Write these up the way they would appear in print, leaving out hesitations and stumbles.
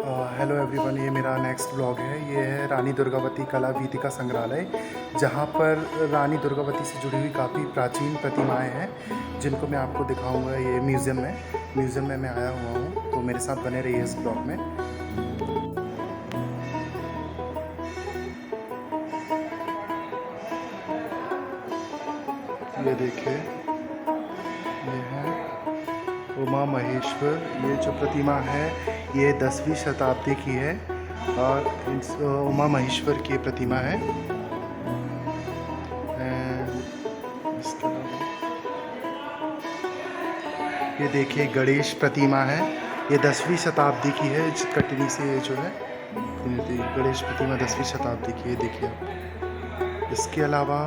Hello everyone, ये मेरा next blog है। ये है रानी दुर्गावती कला वीथिका संग्रहालय, जहाँ पर रानी दुर्गावती से जुड़ी हुई काफ़ी प्राचीन प्रतिमाएं हैं, जिनको मैं आपको दिखाऊंगा। ये म्यूज़ियम में मैं आया हुआ हूँ, तो मेरे साथ बने रहिए इस ब्लॉग में। ये देखिए, ये है उमा महेश्वर। ये जो प्रतिमा है ये 10वीं शताब्दी की है और इस उमा महेश्वर की प्रतिमा है। इसके अलावा ये देखिए गणेश प्रतिमा है, ये 10वीं शताब्दी की है। कटनी से ये जो है गणेश प्रतिमा 10वीं शताब्दी की है, देखिए आप। इसके अलावा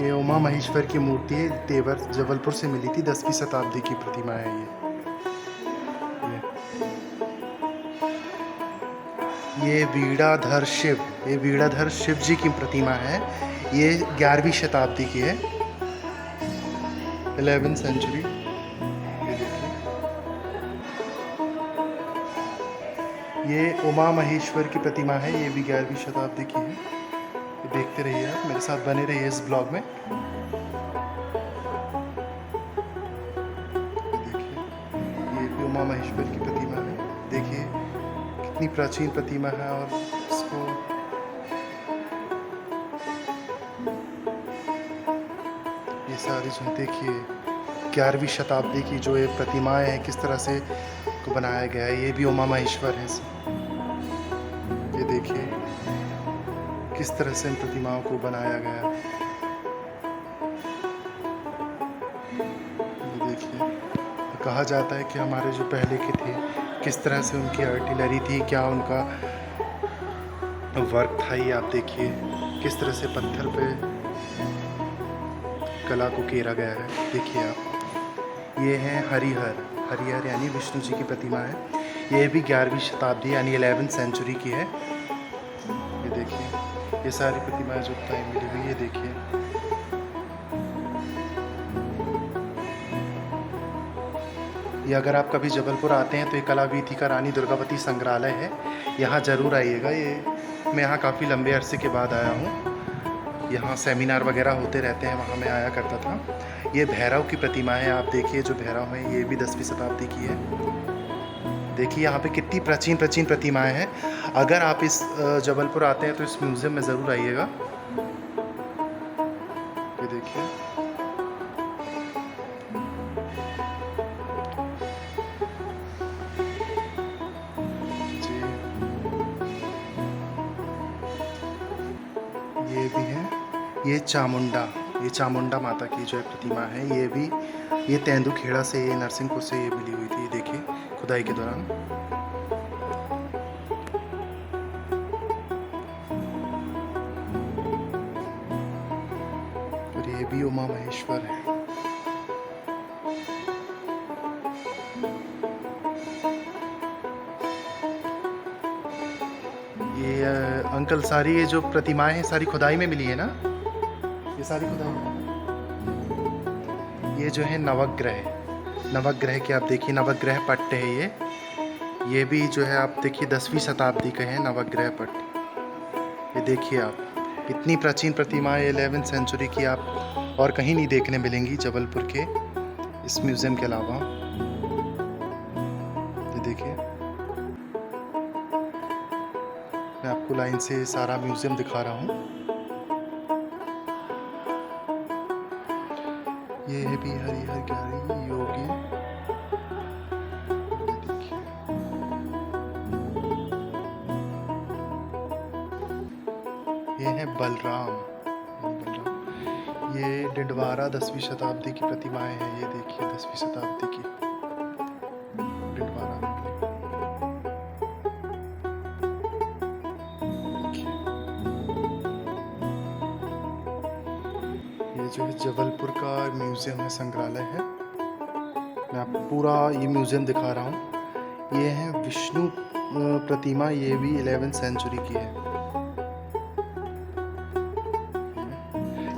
ये उमा महेश्वर की मूर्ति है, तेवर जबलपुर से मिली थी, 10वीं शताब्दी की प्रतिमा है ये वीणाधर शिव जी की प्रतिमा है। ये 11वीं शताब्दी की है, 11th सेंचुरी। ये देखिए, ये उमा महेश्वर की प्रतिमा है, ये भी 11वीं शताब्दी की है। ये देखते रहिए, आप मेरे साथ बने रहिए इस ब्लॉग में। ये भी उमा महेश्वर की प्रतिमा है। देखिए कितनी प्राचीन प्रतिमा है, और इसको ये सारी जो देखिए 11वीं शताब्दी की जो ये प्रतिमाएं हैं, किस तरह से को बनाया गया है। ये भी उमा महेश्वर है। ये देखिए किस तरह से इन प्रतिमाओं को बनाया गया है। ये देखिए, कहा जाता है कि हमारे जो पहले के थे, किस तरह से उनकी आर्टिलरी थी, क्या उनका वर्क था। ये आप देखिए किस तरह से पत्थर पे कला को घेरा गया है। देखिए आप, ये है हरिहर यानी विष्णु जी की प्रतिमा है। ये भी 11वीं शताब्दी यानी 11th सेंचुरी की है। ये देखिए, ये सारी प्रतिमाएं जो टाइम मिली हुई है, देखिए। ये अगर आप कभी जबलपुर आते हैं तो ये कला वीथिका रानी दुर्गावती संग्रहालय है, यहाँ ज़रूर आइएगा। ये मैं यहाँ काफ़ी लंबे अरसे के बाद आया हूँ। यहाँ सेमिनार वगैरह होते रहते हैं, वहाँ मैं आया करता था। ये भैरव की प्रतिमा है, आप देखिए जो भैरव है ये भी 10वीं शताब्दी की है। देखिए यहाँ पे कितनी प्राचीन प्रतिमाएं हैं। अगर आप इस जबलपुर आते हैं तो इस म्यूज़ियम में ज़रूर आइएगा। ये देखिए, ये भी है। ये चामुंडा माता की जो प्रतिमा है, ये तेंदुखेड़ा से, ये नरसिंहपुर से ये मिली हुई थी। देखिए खुदाई के दौरान। और ये भी उमा महेश्वर है। ये अंकल, सारी ये जो प्रतिमाएं हैं सारी खुदाई में मिली है ना? ये सारी खुदाई में। ये जो है नवग्रह के, आप देखिए नवग्रह पट्ट है ये भी जो है आप देखिए 10वीं शताब्दी के हैं नवग्रह पट्ट। ये देखिए आप, इतनी प्राचीन प्रतिमाएं 11th सेंचुरी की आप और कहीं नहीं देखने मिलेंगी जबलपुर के इस म्यूज़ियम के अलावा। ये देखिए, मैं आपको लाइन से सारा म्यूज़ियम दिखा रहा हूँ। ये भी हरिहर गहरी योगी। ये है बलराम। ये डिंडवारा 10वीं शताब्दी की प्रतिमाएं हैं। ये देखिए 10वीं शताब्दी की डिंडवारा में देखिए। ये जो है जबलपुर का म्यूज़ियम है, संग्रहालय है। मैं आपको पूरा ये म्यूज़ियम दिखा रहा हूँ। ये है विष्णु प्रतिमा, ये भी 11th सेंचुरी की है।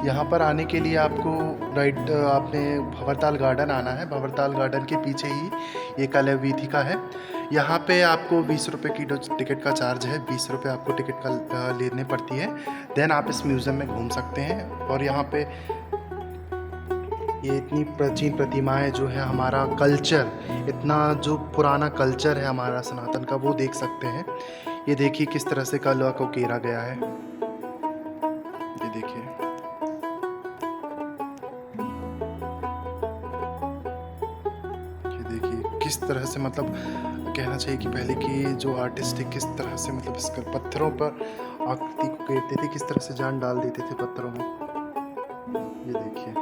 यहाँ पर आने के लिए आपको आपने भंवरताल गार्डन आना है। भंवरताल गार्डन के पीछे ही ये कला वीथिका है। यहाँ पे आपको 20 रुपये की टिकट का चार्ज है, 20 रुपये आपको टिकट का लेने पड़ती है। देन आप इस म्यूज़ियम में घूम सकते हैं। और यहाँ पे ये इतनी प्राचीन प्रतिमाएं जो है, हमारा कल्चर, इतना जो पुराना कल्चर है हमारा सनातन का, वो देख सकते हैं। ये देखिए किस तरह से कला को घेरा गया है, ये देखिए। ये देखिए किस तरह से, मतलब कहना चाहिए कि पहले की जो आर्टिस्ट थे किस तरह से, मतलब इस पत्थरों पर आकृति को घेरते थे, किस तरह से जान डाल देते थे पत्थरों में। ये देखिए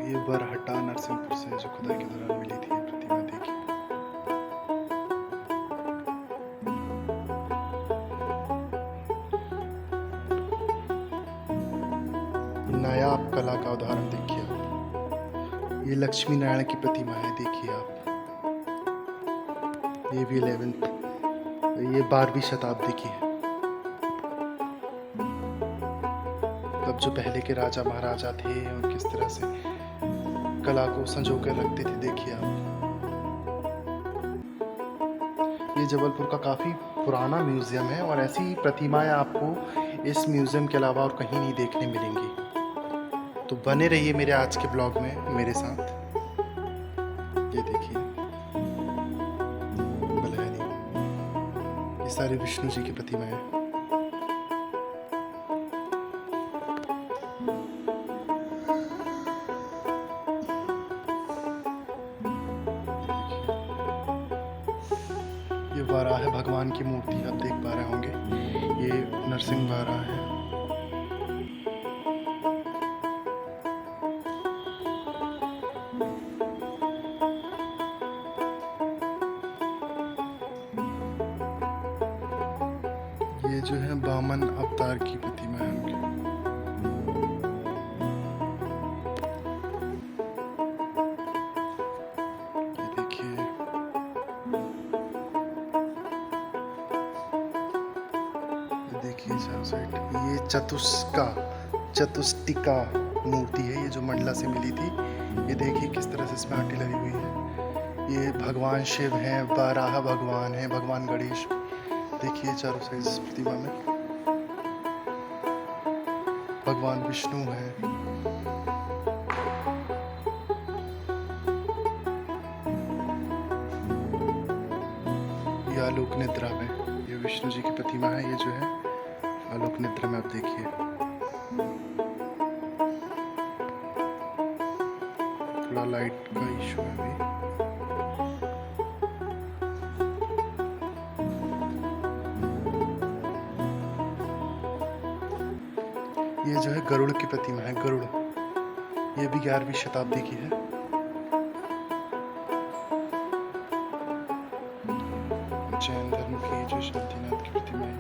ये बरहट्टा नरसिंहपुर से जो खुदाई के दौरान मिली थी ये प्रतिमा, देखिए। नायाब कला का उदाहरण देखिए आप। ये लक्ष्मी नारायण की प्रतिमा है, देखिए आप। ये भी 11th, ये 12वीं शताब्दी की है। तब जो पहले के राजा महाराजा थे और किस तरह से कला को संजो कर रखते थे, देखिए आप। ये जबलपुर का काफ़ी पुराना म्यूज़ियम है और ऐसी प्रतिमाएं आपको इस म्यूज़ियम के अलावा और कहीं नहीं देखने मिलेंगी। तो बने रहिए मेरे आज के ब्लॉग में मेरे साथ। ये देखिए बलहरी, ये सारी विष्णु जी की प्रतिमाएं हैं। ये वाराह भगवान की मूर्ति आप देख पा रहे होंगे, ये नरसिंह वाराह है। ये जो है वामन अवतार की प्रतिमा है उनकी। ये देखिए, देखिए चारों साइड। ये चतुष्टिका मूर्ति है, ये जो मंडला से मिली थी। ये देखिए किस तरह से इसमें आटी लगी हुई है। ये भगवान शिव हैं, वाराह भगवान हैं, भगवान गणेश। देखिए चारों साइड इस प्रतिमा में भगवान विष्णु हैं। ये आलोक निद्रा में, ये विष्णु जी की प्रतिमा है। ये जो है आलोक निद्रा में, आप देखिए। थोड़ा लाइट का इशू है अभी। ये जो है गरुड़ की प्रतिमा है, गरुड़। ये भी 11वीं शताब्दी की है। जैन धर्म की जो शांतिनाथ की प्रतिमा है,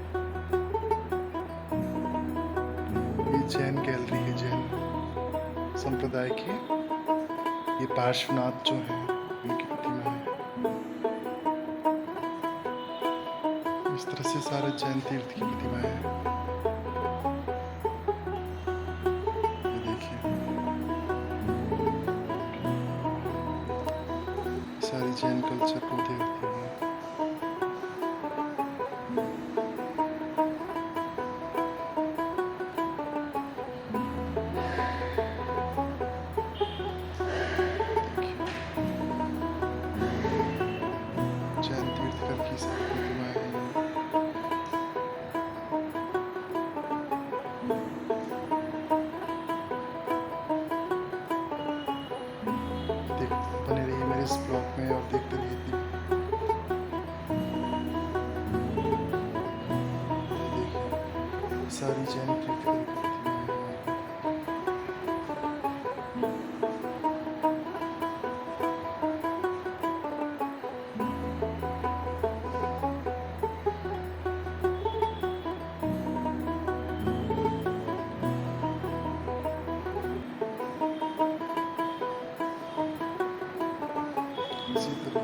ये जैन गैलरी है, जैन संप्रदाय की। ये पार्श्वनाथ जो है उनकी प्रतिमा है। इस तरह से सारे जैन तीर्थ की प्रतिमाएं हैं। सारी जैन कल्चर को देखते हैं। जैन तीर्थकर की सारी प्रतिमाएं हैं। बने रहिए मेरे इस ब्लॉग में और देखते रहिए। देखिए सारी जैन तीर्थकर की प्रतिमाएं हैं। इसी तरह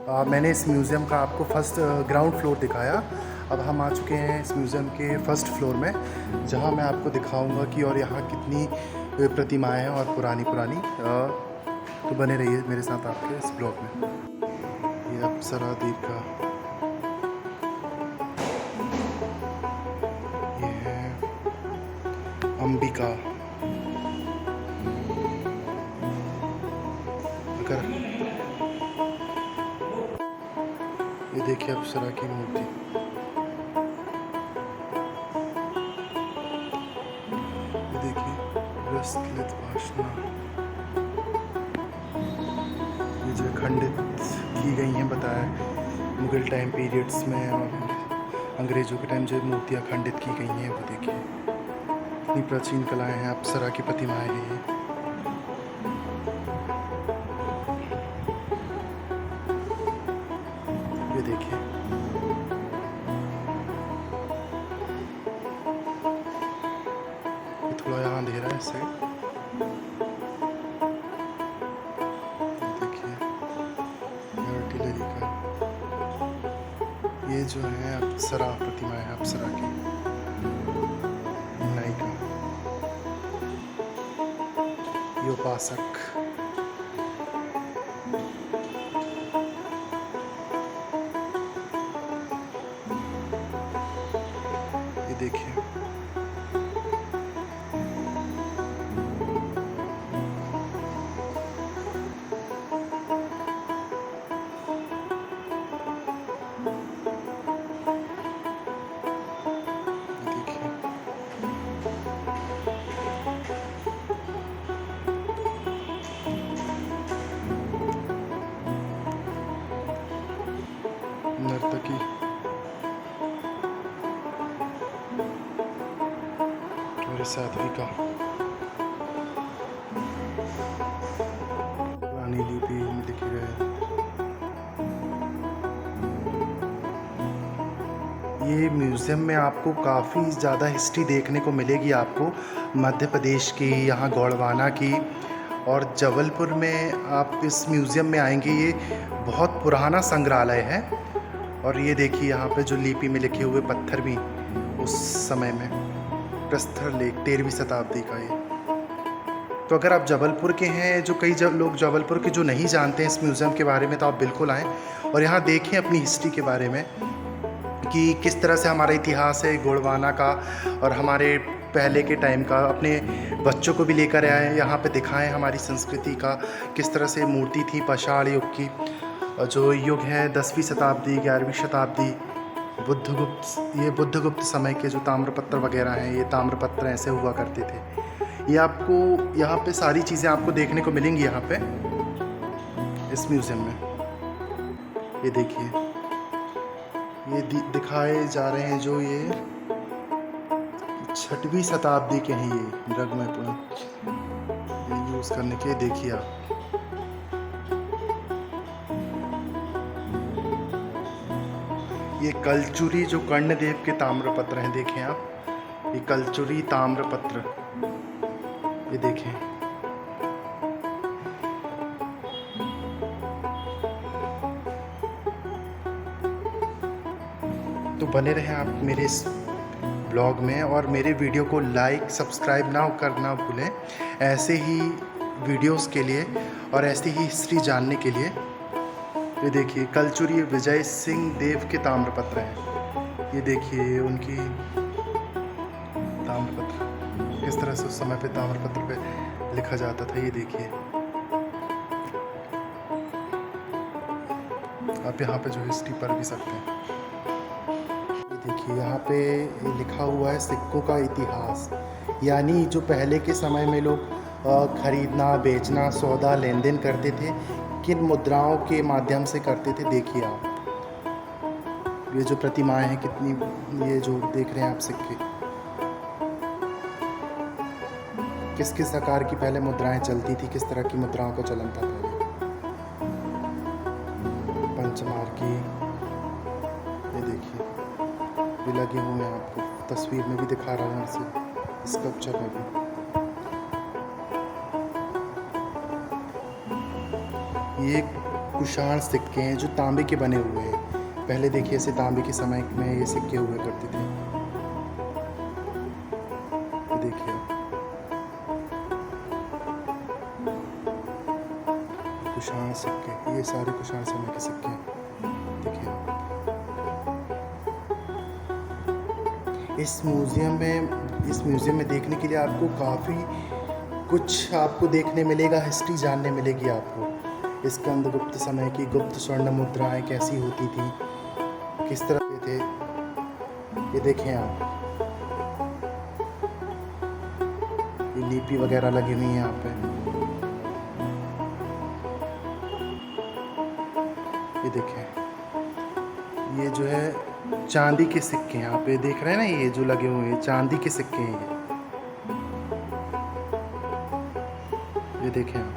मैंने इस म्यूज़ियम का आपको फर्स्ट ग्राउंड फ्लोर दिखाया। अब हम आ चुके हैं इस म्यूज़ियम के फर्स्ट फ्लोर में, जहां मैं आपको दिखाऊंगा कि और यहाँ कितनी प्रतिमाएं हैं और पुरानी पुरानी। तो बने रहिए मेरे साथ आपके इस ब्लॉग में। ये अप्सरा द्वीप का ये है अंबिका। अगर ये देखिए अप्सरा की मूर्ति, ये देखिए रसलित वासना, ये जो खंडित की गई हैं बताया मुगल टाइम पीरियड्स में और अंग्रेज़ों के टाइम जो मूर्तियाँ खंडित की गई हैं वो देखिए इतनी प्राचीन कलाएं हैं। अप्सरा की प्रतिमाएं हैं ये देखिए। ये थोड़ा यहाँ अंधेरा है इससे। देखिए आर्टिलरी का ये जो है अप्सरा प्रतिमा है, अप्सरा की नायिका, ये उपासक। ये देखिए नर्तकी, और साध्विका, पुरानी लिपि में लिखी गए। ये म्यूज़ियम में आपको काफ़ी ज़्यादा हिस्ट्री देखने को मिलेगी आपको, मध्य प्रदेश की, यहाँ गोंडवाना की। और जबलपुर में आप इस म्यूज़ियम में आएंगे, ये बहुत पुराना संग्रहालय है। और ये देखिए यहाँ पे जो लिपि में लिखे हुए पत्थर भी उस समय में, प्रस्तर लेख 13वीं शताब्दी का ये। तो अगर आप जबलपुर के हैं, जो कई लोग जबलपुर के जो नहीं जानते हैं इस म्यूज़ियम के बारे में, तो आप बिल्कुल आएँ और यहाँ देखें अपनी हिस्ट्री के बारे में कि किस तरह से हमारा इतिहास है गोंडवाना का और हमारे पहले के टाइम का। अपने बच्चों को भी लेकर आए, यहाँ पे दिखाएं हमारी संस्कृति का, किस तरह से मूर्ति थी पाषाण युग की। जो युग है 10वीं शताब्दी, 11वीं शताब्दी, बुद्धगुप्त, ये बुद्धगुप्त समय के जो ताम्रपत्र वगैरह हैं, ये ताम्रपत्र ऐसे हुआ करते थे। ये आपको यहाँ पे सारी चीज़ें आपको देखने को मिलेंगी यहाँ पे इस म्यूज़ियम में। ये देखिए ये दिखाए जा रहे हैं जो ये 6वीं शताब्दी के हैं, ये रग में पूरा यूज़ करने के। देखिए आप ये कलचुरी जो कर्णदेव के ताम्रपत्र हैं, देखें आप, ये कलचुरी ताम्रपत्र, ये देखें। तो बने रहें आप मेरे इस ब्लॉग में और मेरे वीडियो को लाइक सब्सक्राइब ना करना भूलें, ऐसे ही वीडियोस के लिए और ऐसी ही हिस्ट्री जानने के लिए। ये देखिए कलचुरी विजय सिंह देव के ताम्रपत्र हैं। ये देखिए उनकी ताम्रपत्र, किस तरह से उस समय पे ताम्रपत्र पे लिखा जाता था। ये देखिए आप यहाँ पे जो हिस्ट्री पढ़ भी सकते हैं। ये देखिए यहाँ पे लिखा हुआ है सिक्कों का इतिहास, यानी जो पहले के समय में लोग खरीदना बेचना सौदा लेन देन करते थे, किन मुद्राओं के माध्यम से करते थे। देखिए आप ये जो प्रतिमाएं हैं कितनी, ये जो देख रहे हैं आप सिक्के, किस किस आकार की पहले मुद्राएं चलती थी, किस तरह की मुद्राओं का चलन था पहले। पंचमार की ये देखिए, ये लगे हुए हैं, आपको तस्वीर में भी दिखा रहा हूँ इसे, स्कल्पचर में भी। ये कुषाण सिक्के हैं जो तांबे के बने हुए हैं। पहले देखिए ऐसे तांबे के समय में ये सिक्के हुए करते थे। ये देखिए कुषाण सिक्के, ये सारे कुषाण समय के सिक्के हैं। देखिए इस म्यूज़ियम में देखने के लिए आपको काफ़ी कुछ आपको देखने मिलेगा, हिस्ट्री जानने मिलेगी आपको। स्कंदगुप्त समय की गुप्त स्वर्ण मुद्राएं कैसी होती थी, किस तरह के थे, ये देखें आप। ये लिपि वगैरह लगी हुई है यहाँ पे, ये देखें। ये जो है चांदी के सिक्के यहाँ पे देख रहे हैं ना, ये जो लगे हुए हैं चांदी के सिक्के हैं ये देखें आप।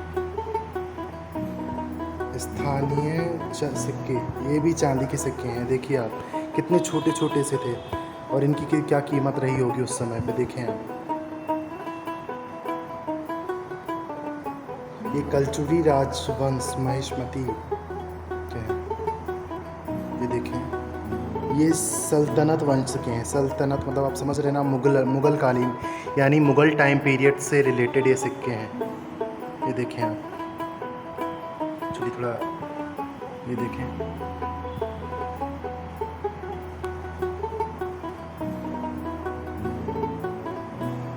स्थानीय सिक्के, ये भी चांदी के सिक्के हैं। देखिए आप कितने छोटे छोटे से थे और इनकी क्या कीमत रही होगी उस समय पे। देखें आप, ये कलचुरी राजवंश महिष्मती के हैं। ये देखें ये सल्तनत वंश के हैं। सल्तनत मतलब आप समझ रहे हैं ना, मुगल कालीन यानी मुगल टाइम पीरियड से रिलेटेड ये सिक्के हैं। ये देखें आप, चलिए थोड़ा ये देखें।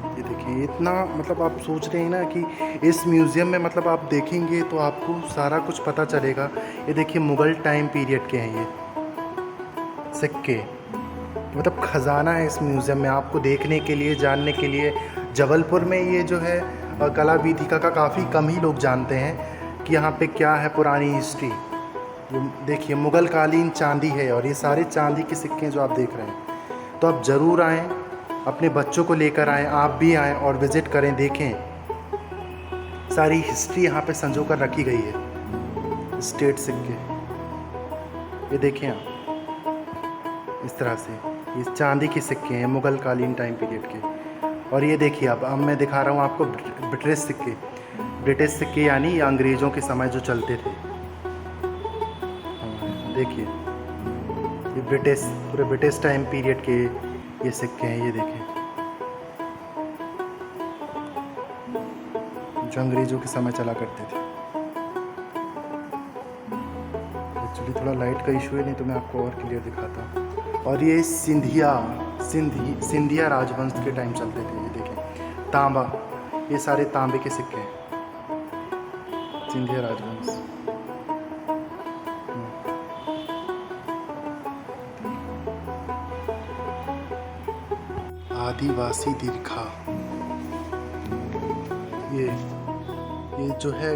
ये देखें इतना मतलब आप सोच रहे हैं ना कि इस म्यूज़ियम में मतलब आप देखेंगे तो आपको सारा कुछ पता चलेगा। ये देखिए मुगल टाइम पीरियड के हैं ये सिक्के, मतलब ख़जाना है इस म्यूज़ियम में आपको देखने के लिए, जानने के लिए। जबलपुर में ये जो है कला वीथिका का काफ़ी कम ही लोग जानते हैं कि यहाँ पे क्या है पुरानी हिस्ट्री। ये देखिए मुग़ल कालीन चांदी है और ये सारे चांदी के सिक्के जो आप देख रहे हैं। तो आप ज़रूर आएँ, अपने बच्चों को लेकर आएँ, आप भी आएँ और विज़िट करें, देखें। सारी हिस्ट्री यहाँ पे संजो कर रखी गई है, स्टेट सिक्के। ये देखें आप इस तरह से, ये चांदी के सिक्के हैं मुग़ल कालीन टाइम पीरियड के। और ये देखिए अब मैं दिखा रहा हूँ आपको ब्रिटिश सिक्के यानी ये अंग्रेज़ों के समय जो चलते थे। देखिए ये पूरे ब्रिटिश टाइम पीरियड के ये सिक्के हैं। ये देखें जो अंग्रेज़ों के समय चला करते थे। एक्चुअली थोड़ा लाइट का इशू है, नहीं तो मैं आपको और क्लियर दिखाता हूँ। और ये सिंधिया राजवंश के टाइम चलते थे। ये देखें तांबा, ये सारे तांबे के सिक्के हैं, सिंधिया राजवंश। आदिवासी दीर्घा, ये जो है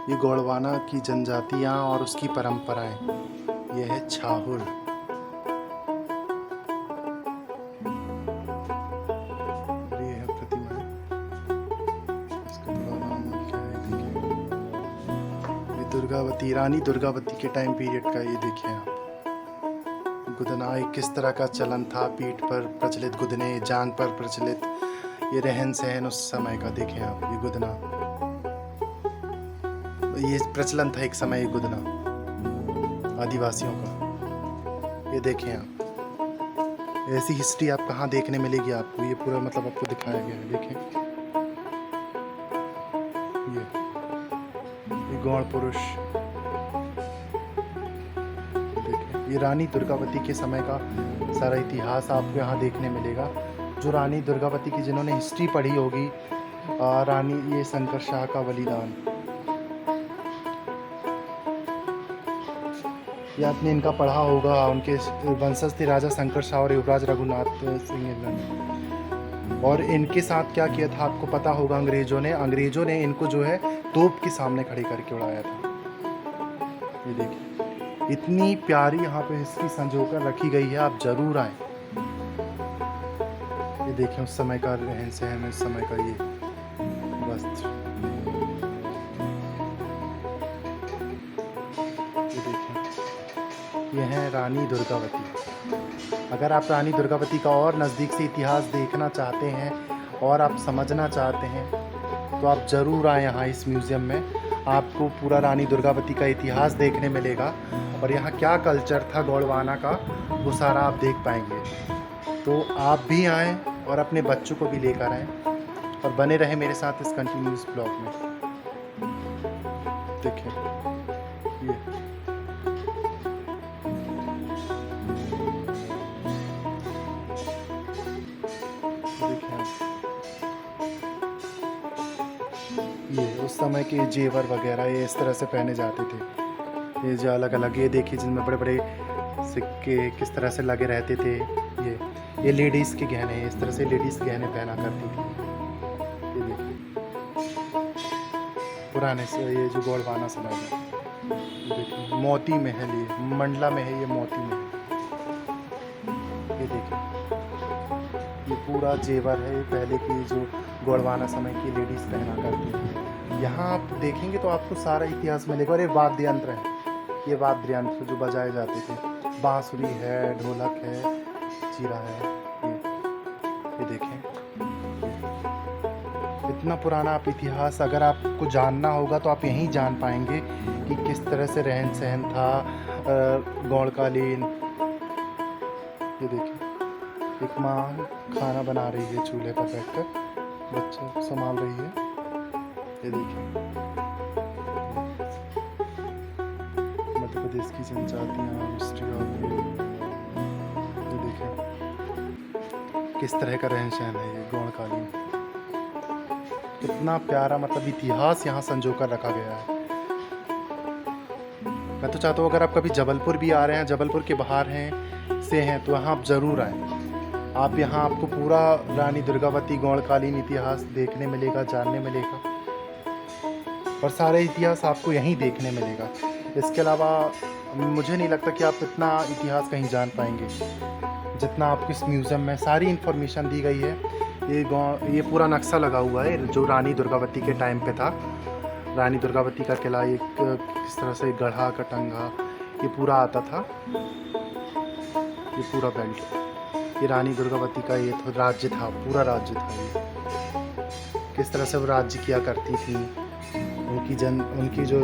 ये गोंडवाना की जनजातियाँ और उसकी परंपराएं। ये है छाहुल। ये है प्रतिमा, इसका थोड़ा नाम क्या है देखिए। ये दुर्गावती, रानी दुर्गावती के टाइम पीरियड का। ये देखिए आप गुदना, किस तरह का चलन था, पीठ पर प्रचलित गुदने, जांग पर प्रचलित ये रहन सहन उस समय का। देखें आप ये गुदना, ये प्रचलन था एक समय, ये गुदना आदिवासियों का। ये देखें आप, ऐसी हिस्ट्री आप कहाँ देखने मिलेगी आपको। ये पूरा मतलब आपको दिखाया गया है। देखें ये गौड़ पुरुष। देखें ये रानी दुर्गावती के समय का सारा इतिहास आपको यहाँ देखने मिलेगा। जो रानी दुर्गावती की जिन्होंने हिस्ट्री पढ़ी होगी, रानी ये शंकर शाह का बलिदान, या आपने इनका पढ़ा होगा। उनके वंशज थे राजा शंकर शाह और युवराज रघुनाथ सिंह। और इनके साथ क्या किया था आपको पता होगा, अंग्रेज़ों ने इनको जो है तोप के सामने खड़े करके उड़ाया था। ये देखिए इतनी प्यारी यहाँ पे हिस्ट्री संजोकर रखी गई है, आप ज़रूर आएँ। ये देखें उस समय का रहन सहन, उस समय का ये वस्त्र। ये देखें ये है रानी दुर्गावती। अगर आप रानी दुर्गावती का और नज़दीक से इतिहास देखना चाहते हैं और आप समझना चाहते हैं तो आप ज़रूर आएँ यहाँ इस म्यूज़ियम में। आपको पूरा रानी दुर्गावती का इतिहास देखने मिलेगा और यहाँ क्या कल्चर था गोंडवाना का, वो सारा आप देख पाएंगे। तो आप भी आएँ और अपने बच्चों को भी लेकर आएँ और बने रहें मेरे साथ इस कंटिन्यूस ब्लॉग में। देखें ये देखें ये उस समय के जेवर वगैरह ये इस तरह से पहने जाते थे। ये जो अलग अलग ये देखिए जिनमें बड़े बड़े सिक्के किस तरह से लगे रहते थे। ये लेडीज़ के गहने, इस तरह से लेडीज़ के गहने पहना करती थी। ये देखिए पुराने से ये जो गोंडवाना समय में, ये देखिए मोती महल, ये मंडला में है, ये मोती महल। ये देखिए ये पूरा जेवर है पहले की जो गोंडवाना समय की लेडीज़ पहना करती थी। यहाँ आप देखेंगे तो आपको सारा इतिहास मिलेगा। और ये वाद्य यंत्र है, ये वाद्य यंत्र जो बजाए जाते थे, बांसुरी है, ढोलक है, जीरा है। ये देखें इतना पुराना आप इतिहास अगर आपको जानना होगा तो आप यहीं जान पाएंगे कि किस तरह से रहन सहन था गौड़कालीन। ये देखिए एक माँ खाना बना रही है चूल्हे पर बैठकर, बच्चे संभाल रही है। ये देखिए मध्य प्रदेश की जनजातियाँ, हिस्ट्री ऑफ, ये देखिए किस तरह का रहन सहन है ये गौड़कालीन। कितना प्यारा मतलब इतिहास यहाँ संजो कर रखा गया है। मैं तो चाहता हूँ अगर आप कभी जबलपुर भी आ रहे हैं, जबलपुर के बाहर हैं से हैं, तो यहाँ आप ज़रूर आएँ। आप यहाँ आपको पूरा रानी दुर्गावती गौड़कालीन इतिहास देखने मिलेगा, जानने मिलेगा और सारे इतिहास आपको यहीं देखने मिलेगा। इसके अलावा मुझे नहीं लगता कि आप इतना इतिहास कहीं जान पाएंगे जितना आपको इस म्यूज़ियम में सारी इन्फॉर्मेशन दी गई है। ये पूरा नक्शा लगा हुआ है जो रानी दुर्गावती के टाइम पे था। रानी दुर्गावती का किला एक किस तरह से गढ़ा कटंगा ये पूरा आता था। ये पूरा बेल्ट ये रानी दुर्गावती का ये तो राज्य था, पूरा राज्य था। ये किस तरह से वो राज्य किया करती थी, उनकी जो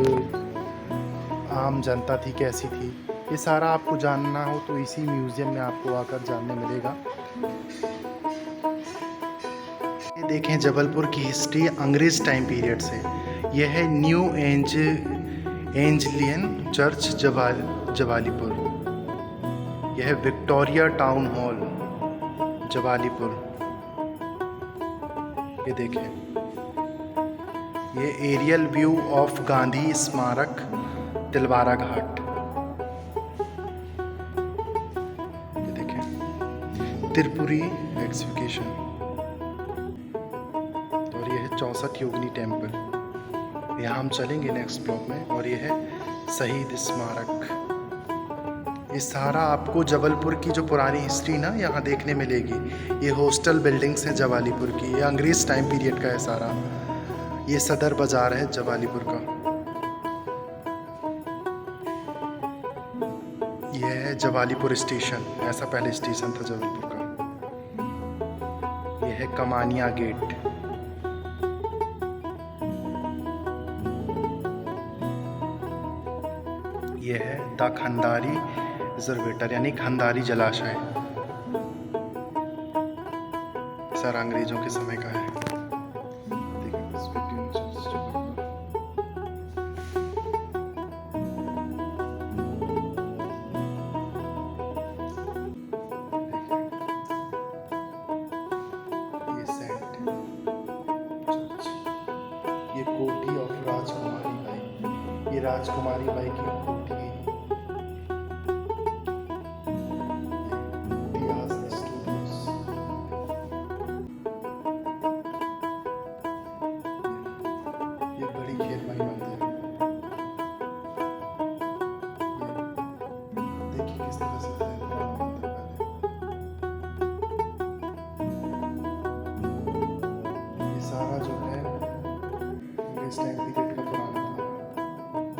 आम जनता थी कैसी थी, ये सारा आपको जानना हो तो इसी म्यूज़ियम में आपको आकर जानने मिलेगा। ये देखें जबलपुर की हिस्ट्री अंग्रेज़ टाइम पीरियड से। यह है न्यू एंजलियन चर्च जवालीपुर। यह है विक्टोरिया टाउन हॉल जवालीपुर। ये देखें ये एरियल व्यू ऑफ गांधी स्मारक तिलवारा घाट। ये देखें त्रिपुरी एग्जीक्यूशन। और ये है 64 योगिनी टेम्पल। यहाँ हम चलेंगे नेक्स्ट ब्लॉक में। और ये है शहीद स्मारक। ये सारा आपको जबलपुर की जो पुरानी हिस्ट्री ना यहाँ देखने मिलेगी। ये हॉस्टल बिल्डिंग्स हैं जवालीपुर की, ये अंग्रेज़ टाइम पीरियड का है सारा। ये सदर बाज़ार है जवालीपुर का। ये है जवालीपुर स्टेशन, ऐसा पहले स्टेशन था जबलपुर का। ये है कमानिया गेट। ये है द खंडारी रिजर्वेटर यानी खंडारी जलाशय। सर अंग्रेजों के समय का है। ये सेंट चर्च। ये कोठी ऑफ राजकुमारी बाई। ये राजकुमारी बाई की कोठी है।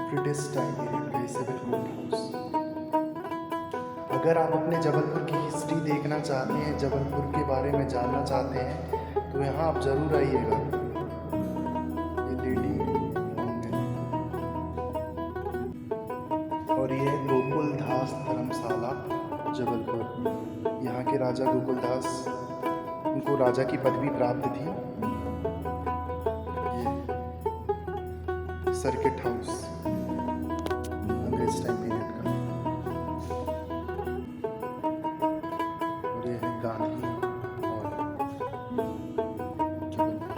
ब्रिटिश टाइम पीरियड का सिविल कोर्ट हाउस। अगर आप अपने जबलपुर की हिस्ट्री देखना चाहते हैं, जबलपुर के बारे में जानना चाहते हैं, तो यहाँ आप ज़रूर आइएगा। ये है गोकुलदास धर्मशाला जबलपुर। यहाँ के राजा गोकुलदास, उनको राजा की पदवी प्राप्त थी। ये सर्किट हाउस अंग्रेज टाइम पीरियड का। और ये है गांधी हॉल जबलपुर।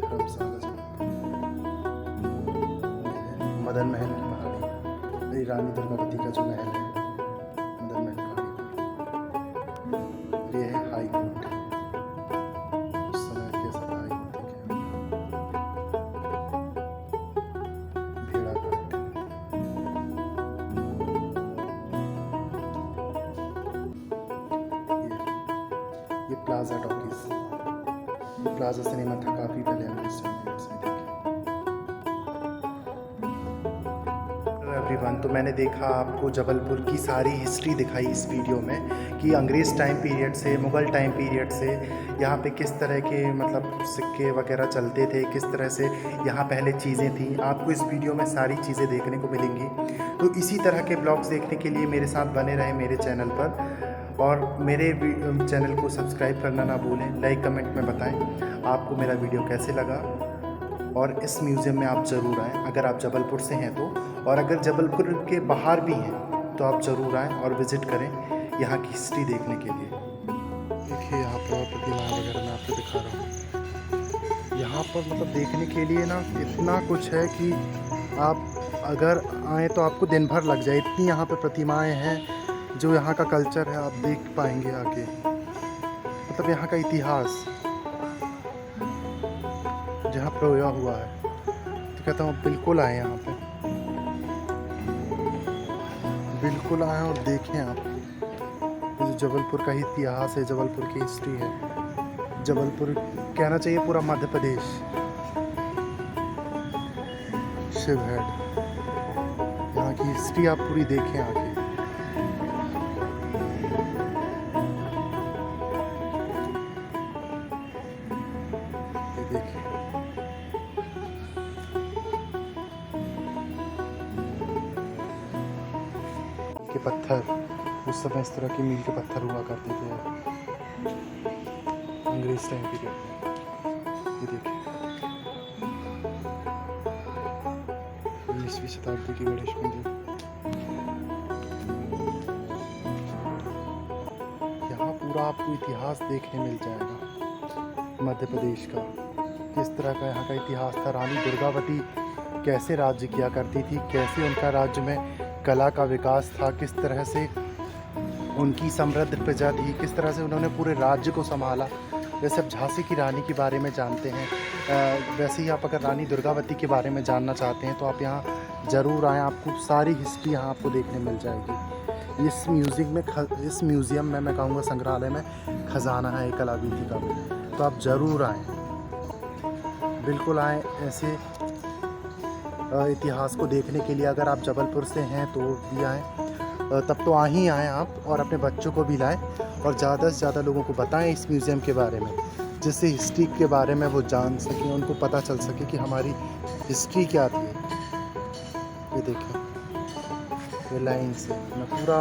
धर्मशाला जबलपुर। मदन महल की पहाड़ी, रानी दुर्गावती का जो महल है मदन महल पहाड़ी पर। ये है हाई कोर्ट, उस समय कैसा था हाई कोर्ट देखे। भेड़ाघाट, ये प्लाजा टॉकीज, प्लाजा सिनेमा था काफी पहले अंग्रेज टाइम पीरियड्स में देखे। एवरीवन, तो मैंने देखा आपको जबलपुर की सारी हिस्ट्री दिखाई इस वीडियो में कि अंग्रेज़ टाइम पीरियड से, मुग़ल टाइम पीरियड से यहाँ पे किस तरह के मतलब सिक्के वगैरह चलते थे, किस तरह से यहाँ पहले चीज़ें थी। आपको इस वीडियो में सारी चीज़ें देखने को मिलेंगी। तो इसी तरह के ब्लॉग्स देखने के लिए मेरे साथ बने रहें मेरे चैनल पर, और मेरे चैनल को सब्सक्राइब करना ना भूलें। लाइक कमेंट में बताएँ आपको मेरा वीडियो कैसे लगा, और इस म्यूज़ियम में आप ज़रूर आएँ अगर आप जबलपुर से हैं तो, और अगर जबलपुर के बाहर भी हैं तो आप ज़रूर आएँ और विज़िट करें यहाँ की हिस्ट्री देखने के लिए। देखिए यहाँ पर प्रतिमाएं वगैरह मैं आपको दिखा रहा हूँ। यहाँ पर मतलब देखने के लिए ना इतना कुछ है कि आप अगर आएँ तो आपको दिन भर लग जाए। इतनी यहाँ पर प्रतिमाएं हैं, जो यहाँ का कल्चर है आप देख पाएंगे आके, मतलब यहाँ का इतिहास जहाँ प्रोया हुआ है। तो कहता हूँ बिल्कुल आए यहाँ पे, बिल्कुल आएँ और देखें आप। ये जो जबलपुर का इतिहास है, जबलपुर की हिस्ट्री है, जबलपुर कहना चाहिए पूरा मध्य प्रदेश। शिवहेड, यहाँ की हिस्ट्री आप पूरी देखें आके। ये देखिए के पत्थर, उस समय इस तरह के मील के पत्थर हुआ करते थे अंग्रेज टाइम पीरियड में। ये देखिए 19वीं शताब्दी की गणेश मंदिर। यहाँ पूरा आपको इतिहास देखने मिल जाएगा मध्य प्रदेश का, किस तरह का यहाँ का इतिहास था। रानी दुर्गावती कैसे राज्य किया करती थी, कैसे उनका राज्य में कला का विकास था, किस तरह से उनकी समृद्ध प्रजा थी, किस तरह से उन्होंने पूरे राज्य को संभाला। वैसे अब झांसी की रानी के बारे में जानते हैं, वैसे ही आप अगर रानी दुर्गावती के बारे में जानना चाहते हैं तो आप यहाँ ज़रूर आएँ। आपको सारी हिस्ट्री यहाँ आपको देखने मिल जाएगी। इस म्यूज़ियम में मैं कहूँगा संग्रहालय में ख़जाना है कलावीथी का, तो आप ज़रूर आएँ, बिल्कुल आएँ ऐसे इतिहास को देखने के लिए। अगर आप जबलपुर से हैं तो भी आएँ, तब तो ही आएँ आप, और अपने बच्चों को भी लाएँ और ज़्यादा से ज़्यादा लोगों को बताएं इस म्यूज़ियम के बारे में, जिससे हिस्ट्री के बारे में वो जान सकें, उनको पता चल सके कि हमारी हिस्ट्री क्या थी। ये देखें, ये लाइन से मैं पूरा